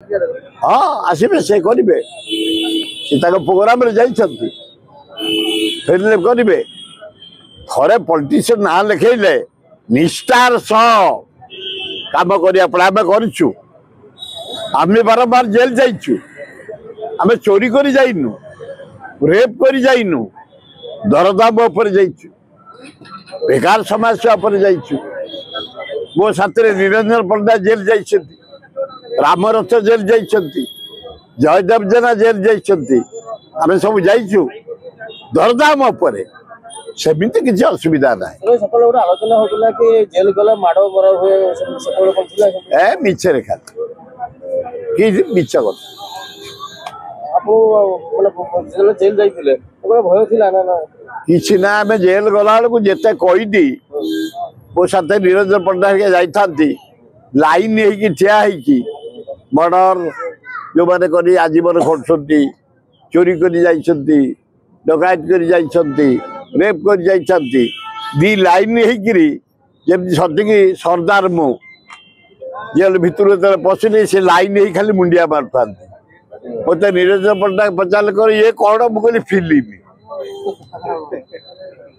हाँ आसबे से करेंगे प्रोग्राम फेरले करेंगे थे पॉलिटिशियन ना लिखेले निष्ठार सह काम करिया पड़े आम करूँ आम बारंबार जेल जाइचु आम चोरी कर जाइनु रेप कर जाइनु दरदाम उपर जाइचु बेकार समस्या उपर जाइचु मो साथ निरंजन पंडा जेल जाइछन्ति रामरथ जेल जाइछन्ति जयदेव जेना जेल जाइछन्ति आम सब जाइचु दरदाम उपर सेमिति किसी असुविधा ना आलोचना होता कि जेल गला माड़ मरा हुए ए मिछरे खाली कि मिछ कथा जेल जाइए भय थिला ना किसी ना आम जेल गला बेलू जिते कहीदी मो साथ निरंजन पंडा जाती लाइन हो ठिया मर्डर जो मैंने कर आजीवन खटुंट चोरी कर डकायत कर रेप कर दी लाइन होमती सतिकी सरदार मु जेल भितर पशिली से लाइन ही खाली मुंडिया मार था मत निरंजन पंडा पचार कर ये कौन मुझे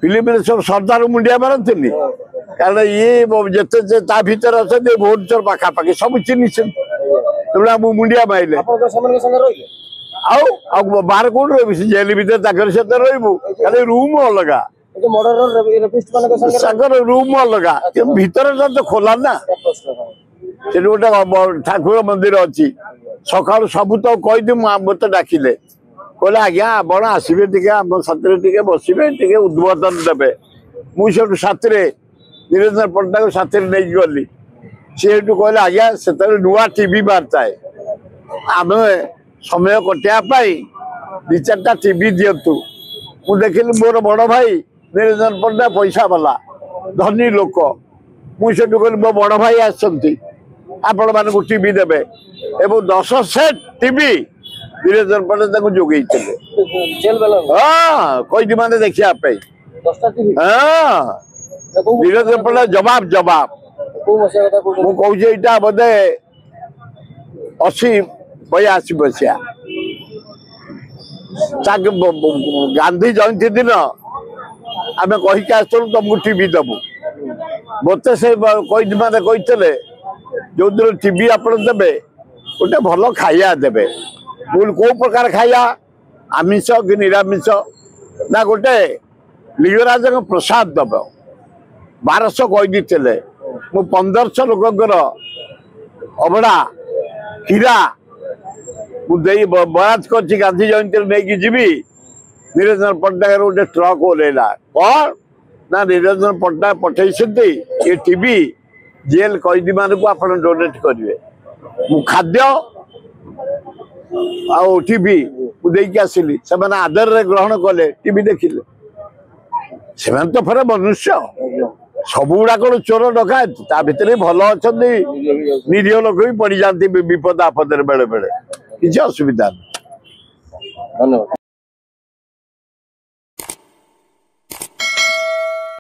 फिल्म सब सरदार मुंडिया मारती कारण ये जिते भर अच्छे भुवनेश्वर पाखापाखि सब चिन्ह मुंडिया मारे बाहर कौन रही जेल भर सहित रू खाली रूम अलग रूम अलग भीतर तो खोला ना से गोटे ठाकुर मंदिर अच्छी सका सब तो कहीदे मत डाकिले कहले आज्ञा आपण आसबे आम साथी बसबे उद्बोधन देवे मुझे साथ निरंजन पंडा को साथ नहीं गली सी कहले आज्ञा से नुआ टीवी बार्ता है आम समय कटाई दी चार्टा टीवी दिंतु मुझे देखिली मोर बड़ भाई निरंजन पंडा पैसा वाला धनी लोक मुझे कहली मो बड़ भाई आसती आपण मानक टीवी देवे एवं 10 सेट टीवी निरंजन पंडा जोगे हाँ कईदी मैंने देखापी हाँ निरंजन पंडा जवाब जवाब मुझे यहाँ बोधे 80-82 बसिया गांधी जयंती दिन आम कहीकि आसलु तुमको टीवी दबु मत से कईदी मैंने कही जो दिन टीवी आप देवे गोटे भल खाया देवे कौ प्रकार खाया आमिष कि निरामिष ना गोटे लिंगराज प्रसाद दब 1200 कईदी थे मु 1500 लोकर अबड़ा हीरा मुझे बयात कर गांधी जयंती नहीं जीवी निरंजन पंडा गोटे ट्रक ओल्ला कौन ना निरंजन पंडा पठे ये टीवी जेल कैदी मानक आप डोनेट करेंगे मु खाद्य टीवी मुझे आसली से आदर रे ग्रहण कले टीवी देखिले से तो फेर मनुष्य सब गुड़ाक चोर डकायत ता भितर भल अच्छा निरीह लोक भी पड़ जाती विपद आपद बेले बेले किसी असुविधा नहीं। धन्यवाद।